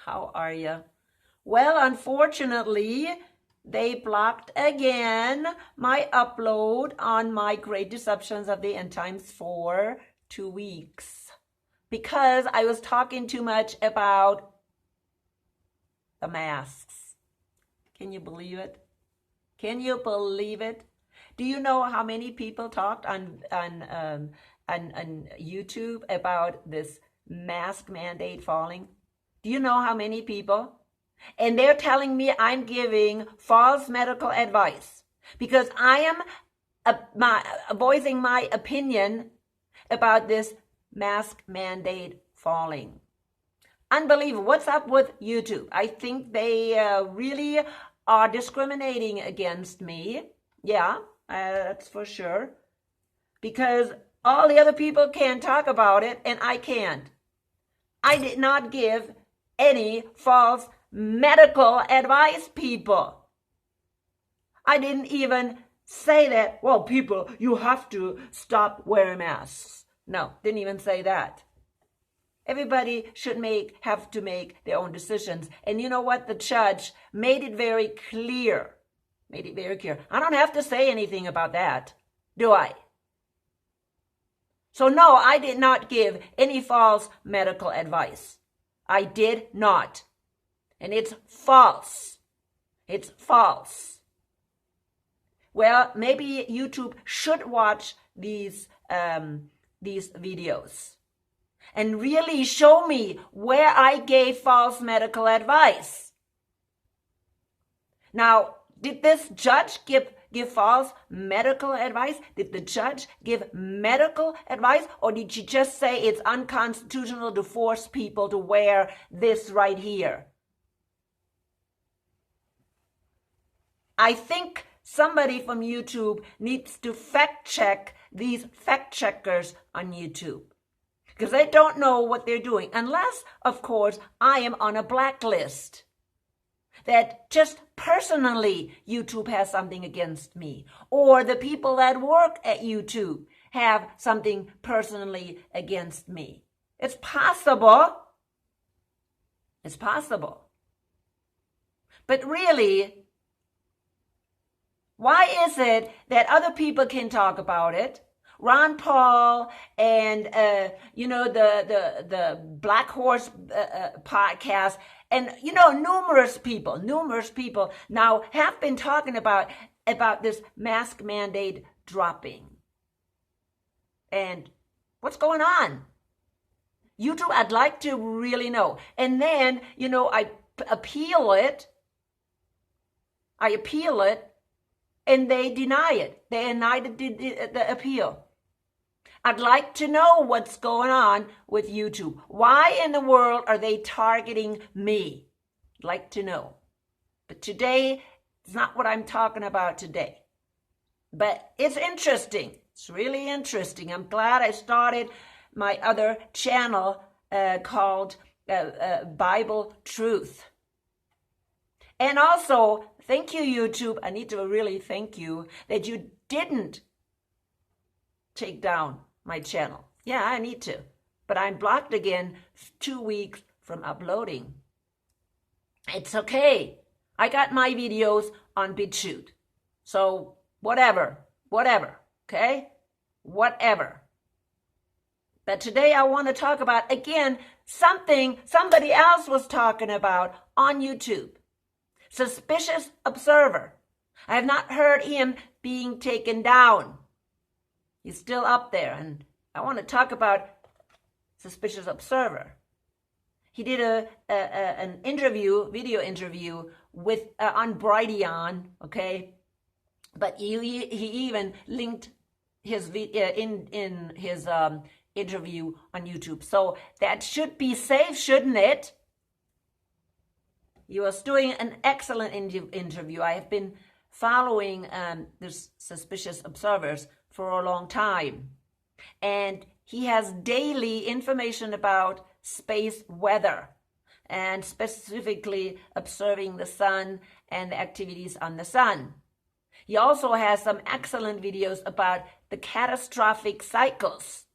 How are you? Well, unfortunately, they blocked again my upload on my Great Deceptions of the End Times for 2 weeks because I was talking too much about the masks. Can you believe it? Can you believe it? Do you know how many people talked on YouTube about this mask mandate falling? Do you know how many people? And they're telling me I'm giving false medical advice because I am voicing my opinion about this mask mandate falling. Unbelievable. What's up with YouTube? I think they really are discriminating against me. Yeah, that's for sure. Because all the other people can talk about it and I can't. I did not give any false medical advice, people. I didn't even say that, well, people, you have to stop wearing masks. No, didn't even say that. Everybody should have to make their own decisions. And you know what? The judge made it very clear. I don't have to say anything about that, do I? So no, I did not give any false medical advice. I did not. And it's false. It's false. Well, maybe YouTube should watch these videos and really show me where I gave false medical advice. Now, did this judge give false medical advice? Did the judge give medical advice? Or did she just say it's unconstitutional to force people to wear this right here? I think somebody from YouTube needs to fact check these fact checkers on YouTube because they don't know what they're doing. Unless, of course, I am on a blacklist that just personally YouTube has something against me, or the people that work at YouTube have something personally against me. It's possible. It's possible. But really, why is it that other people can talk about it? Ron Paul and the Black Horse podcast, and numerous people now have been talking about this mask mandate dropping. And what's going on? YouTube, I'd like to really know. And then I appeal it, and they deny it. They denied the appeal. I'd like to know what's going on with YouTube. Why in the world are they targeting me? I'd like to know. But today, it's not what I'm talking about today. But it's interesting. It's really interesting. I'm glad I started my other channel called Bible Truth. And also, thank you, YouTube. I need to really thank you that you didn't take down my channel. Yeah, I need to. But I'm blocked again 2 weeks from uploading. It's okay. I got my videos on BitChute. So whatever, okay? Whatever. But today I want to talk about, again, something somebody else was talking about on YouTube. Suspicious Observer. I have not heard him being taken down. He's still up there, and I want to talk about Suspicious Observer. He did an video interview with on Brighteon, okay? But he even linked his in his interview on YouTube. So that should be safe, shouldn't it? He was doing an excellent interview. I have been following this Suspicious Observers for a long time. And he has daily information about space weather and specifically observing the sun and the activities on the sun. He also has some excellent videos about the catastrophic cycles.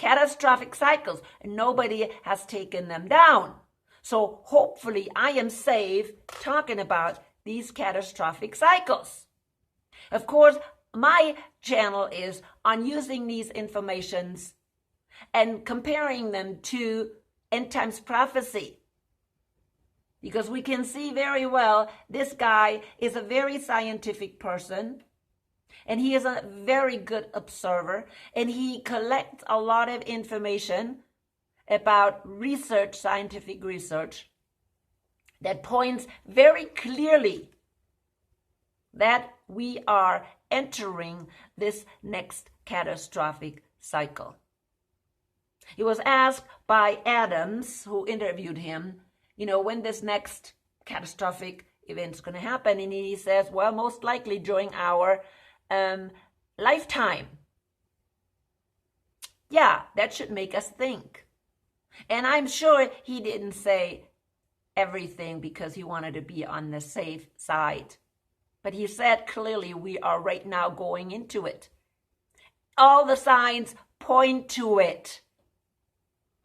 And nobody has taken them down. So hopefully I am safe talking about these catastrophic cycles. Of course, my channel is on using these informations and comparing them to end times prophecy. Because we can see very well this guy is a very scientific person, and he is a very good observer, and he collects a lot of information about research, scientific research, that points very clearly that we are entering this next catastrophic cycle. He was asked by Adams, who interviewed him, when this next catastrophic event is going to happen. And he says, well, most likely during our lifetime. Yeah, that should make us think. And I'm sure he didn't say everything because he wanted to be on the safe side. But he said clearly we are right now going into it. All the signs point to it.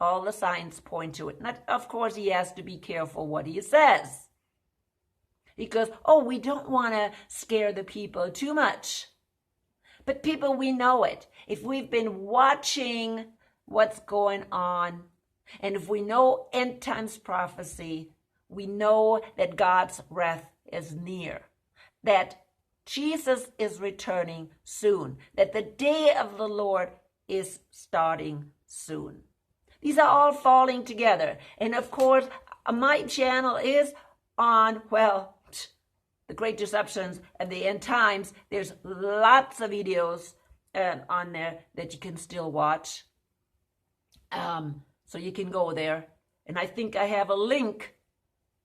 All the signs point to it. Not, of course, he has to be careful what he says. Because, we don't want to scare the people too much. But people, we know it. If we've been watching what's going on, and if we know end times prophecy, we know that God's wrath is near, that Jesus is returning soon, that the day of the Lord is starting soon. These are all falling together. And of course, my channel is on, the great deceptions and the end times. There's lots of videos on there that you can still watch. So you can go there. And I think I have a link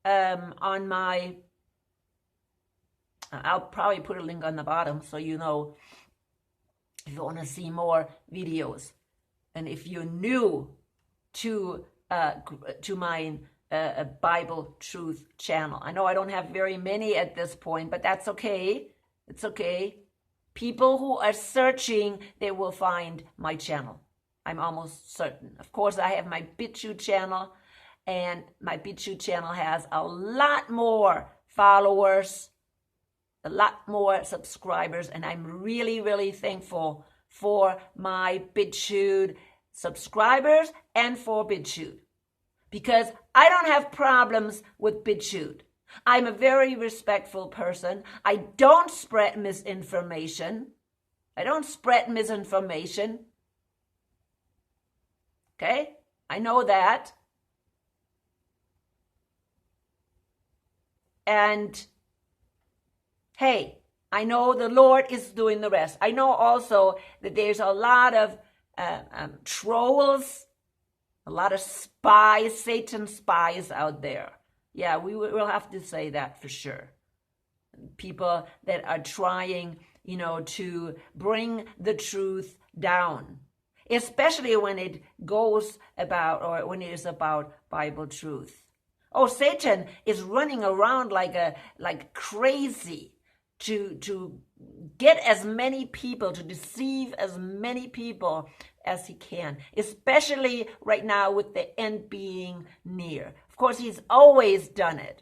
on my, I'll probably put a link on the bottom so you know if you want to see more videos. And if you're new to my Bible Truth channel. I know I don't have very many at this point, but that's okay. It's okay. People who are searching, they will find my channel. I'm almost certain. Of course, I have my BitChute channel, and my BitChute channel has a lot more followers, a lot more subscribers, and I'm really, really thankful for my BitChute subscribers and for BitChute, because I don't have problems with BitChute. I'm a very respectful person. I don't spread misinformation. Okay? I know that. And hey, I know the Lord is doing the rest. I know also that there's a lot of trolls, a lot of spies, Satan spies out there. Yeah, we'll have to say that for sure. People that are trying, to bring the truth down, especially when it goes about, or when it is about Bible truth. Satan is running around like crazy to get as many people, to deceive as many people as he can, especially right now with the end being near. Of course, he's always done it.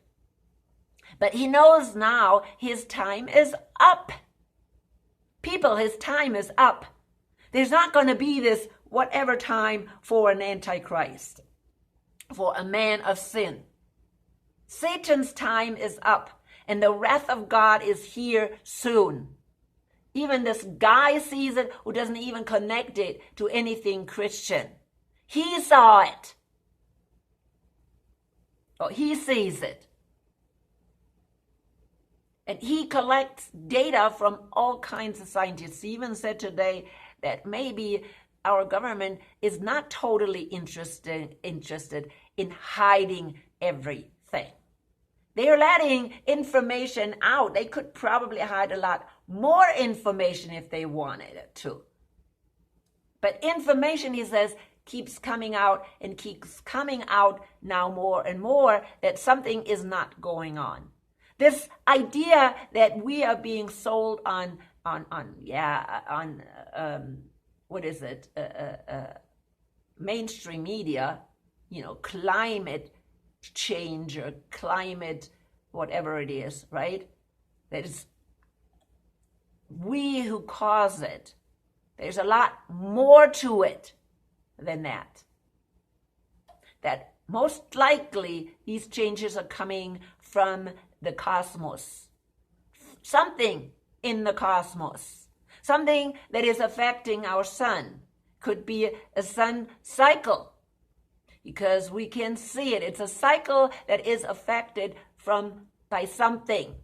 But he knows now his time is up. People, his time is up. There's not going to be this whatever time for an antichrist, for a man of sin. Satan's time is up, and the wrath of God is here soon. Even this guy sees it who doesn't even connect it to anything Christian. He saw it. He sees it. And he collects data from all kinds of scientists. He even said today that maybe our government is not totally interested in hiding everything. They're letting information out. They could probably hide a lot more information if they wanted it to. But information, he says, keeps coming out and keeps coming out now more and more that something is not going on. This idea that we are being sold on mainstream media, climate change or climate, whatever it is, right? That is we who cause it. There's a lot more to it than that. That most likely these changes are coming from the cosmos. Something in the cosmos. Something that is affecting our sun. Could be a sun cycle, because we can see it. It's a cycle that is affected by something.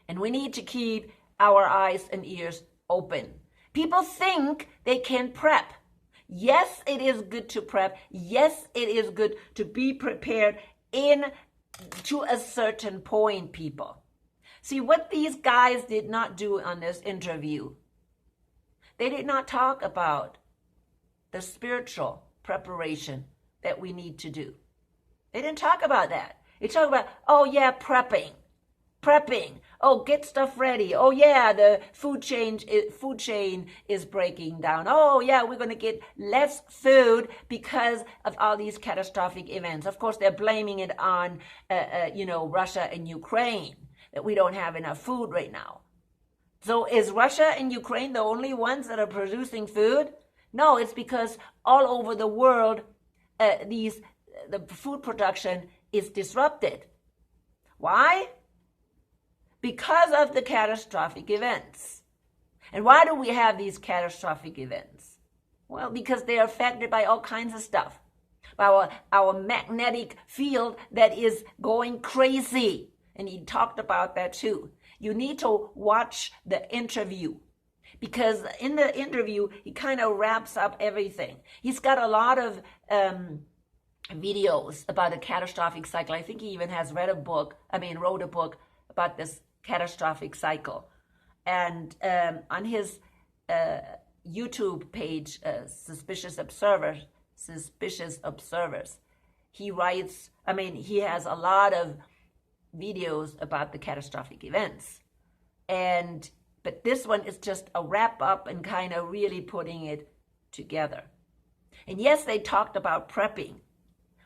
And we need to keep our eyes and ears open. People think they can prep. Yes, it is good to prep. Yes, it is good to be prepared to a certain point, people. See, what these guys did not do on this interview, they did not talk about the spiritual preparation that we need to do. They didn't talk about that. They talked about, oh yeah, prepping. Oh, get stuff ready. Oh yeah, the food chain is breaking down. Oh yeah, we're going to get less food because of all these catastrophic events. Of course, they're blaming it on, Russia and Ukraine, that we don't have enough food right now. So is Russia and Ukraine the only ones that are producing food? No, it's because all over the world, the food production is disrupted. Why? Because of the catastrophic events. And why do we have these catastrophic events? Well, because they are affected by all kinds of stuff. By our magnetic field that is going crazy. And he talked about that too. You need to watch the interview, because in the interview, he kind of wraps up everything. He's got a lot of videos about a catastrophic cycle. I think he even has wrote a book about this catastrophic cycle. And on his YouTube page, Suspicious Observers, he writes, he has a lot of videos about the catastrophic events. But this one is just a wrap up and kind of really putting it together. And yes, they talked about prepping.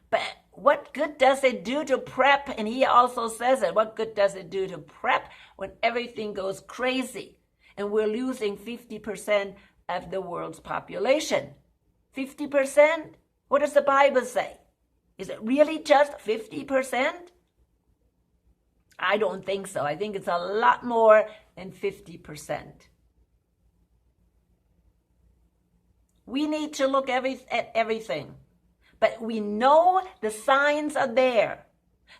But what good does it do to prep? And he also says it. What good does it do to prep when everything goes crazy and we're losing 50% of the world's population? 50%? What does the Bible say? Is it really just 50%? I don't think so. I think it's a lot more than 50%. We need to look at everything. But we know the signs are there.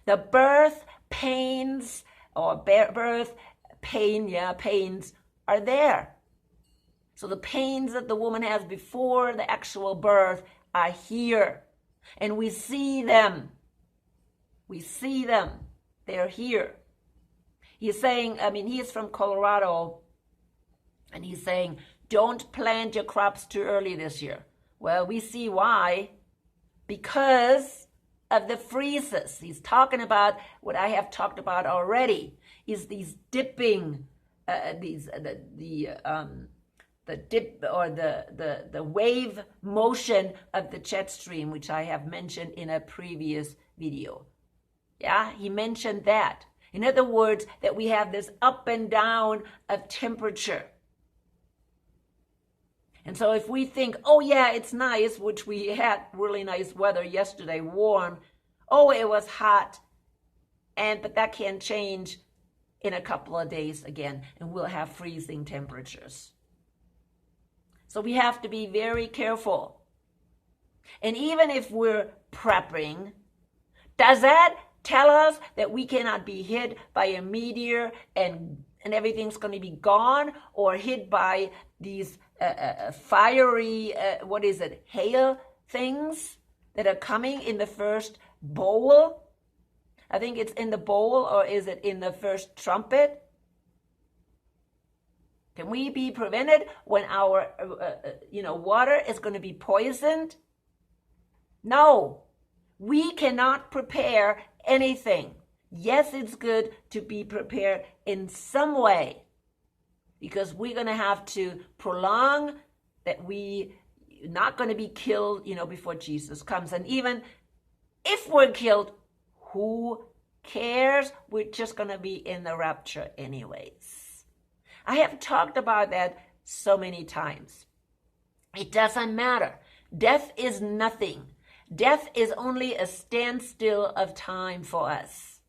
The birth pains pains are there. So the pains that the woman has before the actual birth are here. And we see them. They're here. He's saying, he's from Colorado, and he's saying, don't plant your crops too early this year. Well, we see why. Because of the freezes. He's talking about what I have talked about already, is these dipping, the dip or the wave motion of the jet stream, which I have mentioned in a previous video. Yeah, he mentioned that. In other words, that we have this up and down of temperature. And so if we think, oh yeah, it's nice, which we had really nice weather yesterday, warm. Oh, it was hot. But that can change in a couple of days again, and we'll have freezing temperatures. So we have to be very careful. And even if we're prepping, does that tell us that we cannot be hit by a meteor and everything's going to be gone, or hit by these fiery, hail things that are coming in the first bowl? I think it's in the bowl, or is it in the first trumpet? Can we be prevented when our, water is going to be poisoned? No, we cannot prepare anything. Yes, it's good to be prepared in some way, because we're going to have to prolong that we You're not going to be killed, before Jesus comes. And even if we're killed, who cares? We're just going to be in the rapture anyways. I have talked about that so many times. It doesn't matter. Death is nothing. Death is only a standstill of time for us.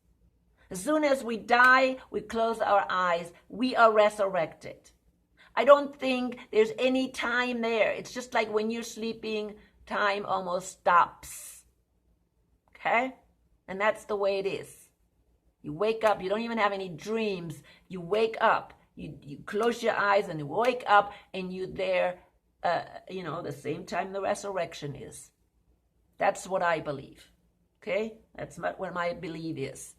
As soon as we die, we close our eyes, we are resurrected. I don't think there's any time there. It's just like when you're sleeping, time almost stops. Okay? And that's the way it is. You wake up, you don't even have any dreams. You wake up, you close your eyes and you wake up and you're there, the same time the resurrection is. That's what I believe. Okay? That's what my belief is.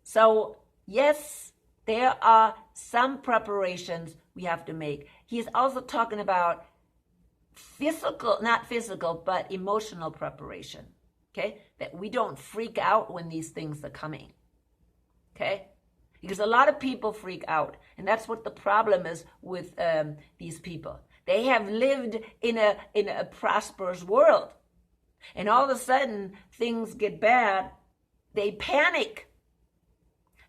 So, yes, there are some preparations we have to make. He's also talking about not physical, but emotional preparation. Okay? That we don't freak out when these things are coming. Okay? Because a lot of people freak out. And that's what the problem is with these people. They have lived in a prosperous world. And all of a sudden, things get bad. They panic.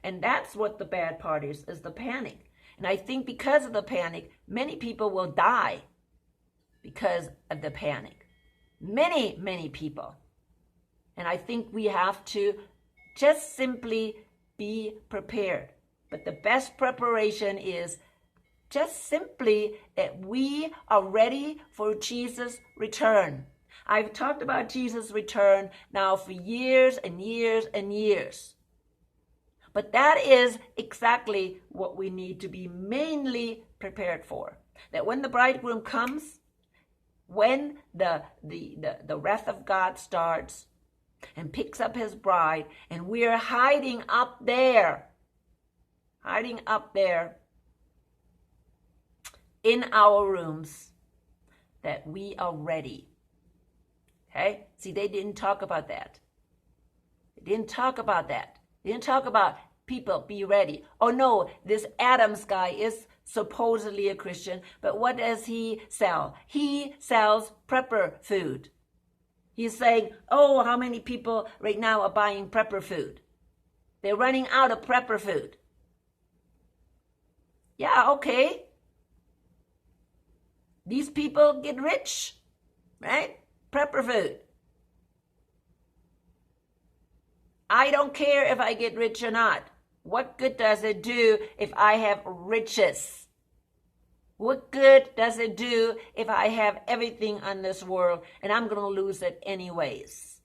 And that's what the bad part is the panic. And I think because of the panic, many people will die because of the panic. Many, many people. And I think we have to just simply be prepared. But the best preparation is just simply that we are ready for Jesus' return. I've talked about Jesus' return now for years and years and years. But that is exactly what we need to be mainly prepared for. That when the bridegroom comes, when the wrath of God starts and picks up his bride, and we're hiding up there in our rooms, that we are ready. Okay? See, they didn't talk about that. They didn't talk about that. They didn't talk about people be ready. Oh no, this Adams guy is supposedly a Christian, but what does he sell? He sells prepper food. He's saying, oh, how many people right now are buying prepper food? They're running out of prepper food. Yeah, okay. These people get rich, right? Prepper food. I don't care if I get rich or not. What good does it do if I have riches? What good does it do if I have everything on this world and I'm going to lose it anyways?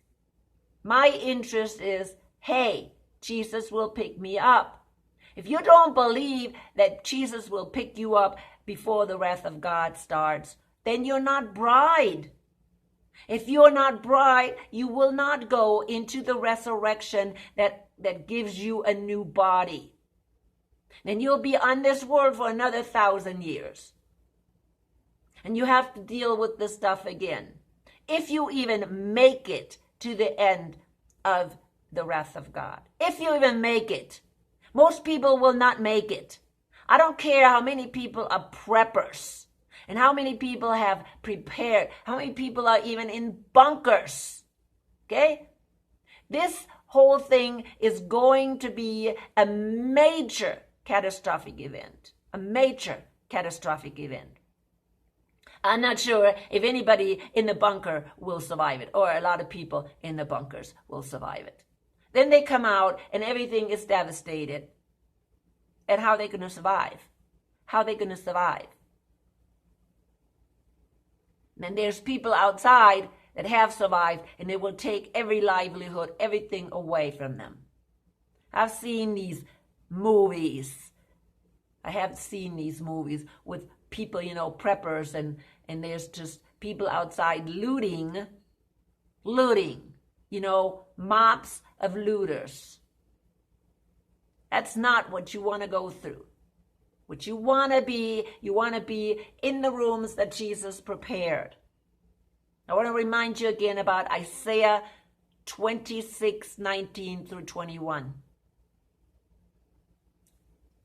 My interest is, hey, Jesus will pick me up. If you don't believe that Jesus will pick you up before the wrath of God starts, then you're not bride. If you're not bride, you will not go into the resurrection that gives you a new body. Then you'll be on this world for another 1,000 years. And you have to deal with this stuff again. If you even make it to the end of the wrath of God. If you even make it. Most people will not make it. I don't care how many people are preppers. And how many people have prepared. How many people are even in bunkers. Okay? This whole thing is going to be a major catastrophic event. A major catastrophic event. I'm not sure if anybody in the bunker will survive it, or a lot of people in the bunkers will survive it. Then they come out and everything is devastated. And how are they going to survive? How are they going to survive? And there's people outside that have survived, and it will take every livelihood, everything away from them. I've seen these movies. I have seen these movies with people, preppers, and there's just people outside looting, mobs of looters. That's not what you want to go through. What you want to be in the rooms that Jesus prepared. I want to remind you again about Isaiah 26:19 through 21.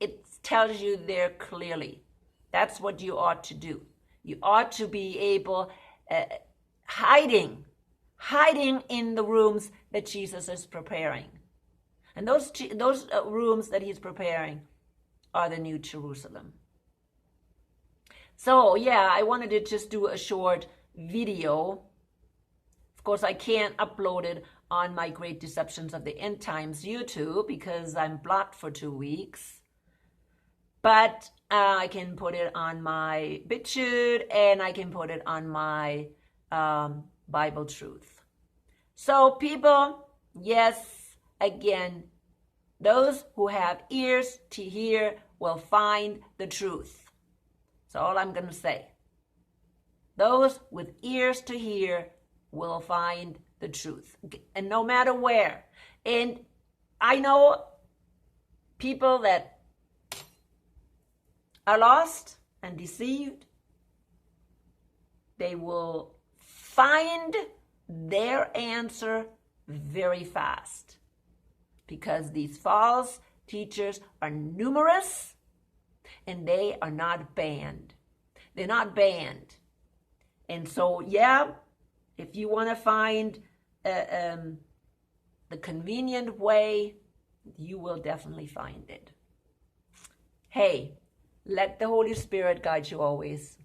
It tells you there clearly. That's what you ought to do. You ought to be able, hiding in the rooms that Jesus is preparing. And those rooms that he's preparing are the New Jerusalem. So yeah, I wanted to just do a short video. Of course, I can't upload it on my Great Deceptions of the End Times YouTube because I'm blocked for 2 weeks. But I can put it on my BitChute and I can put it on my Bible Truth. So people, yes, again, those who have ears to hear will find the truth. That's all I'm going to say. Those with ears to hear will find the truth. And no matter where. And I know people that are lost and deceived. They will find their answer very fast. Because these false teachers are numerous and they are not banned. They're not banned. And so, yeah, if you want to find the convenient way, you will definitely find it. Hey, let the Holy Spirit guide you always.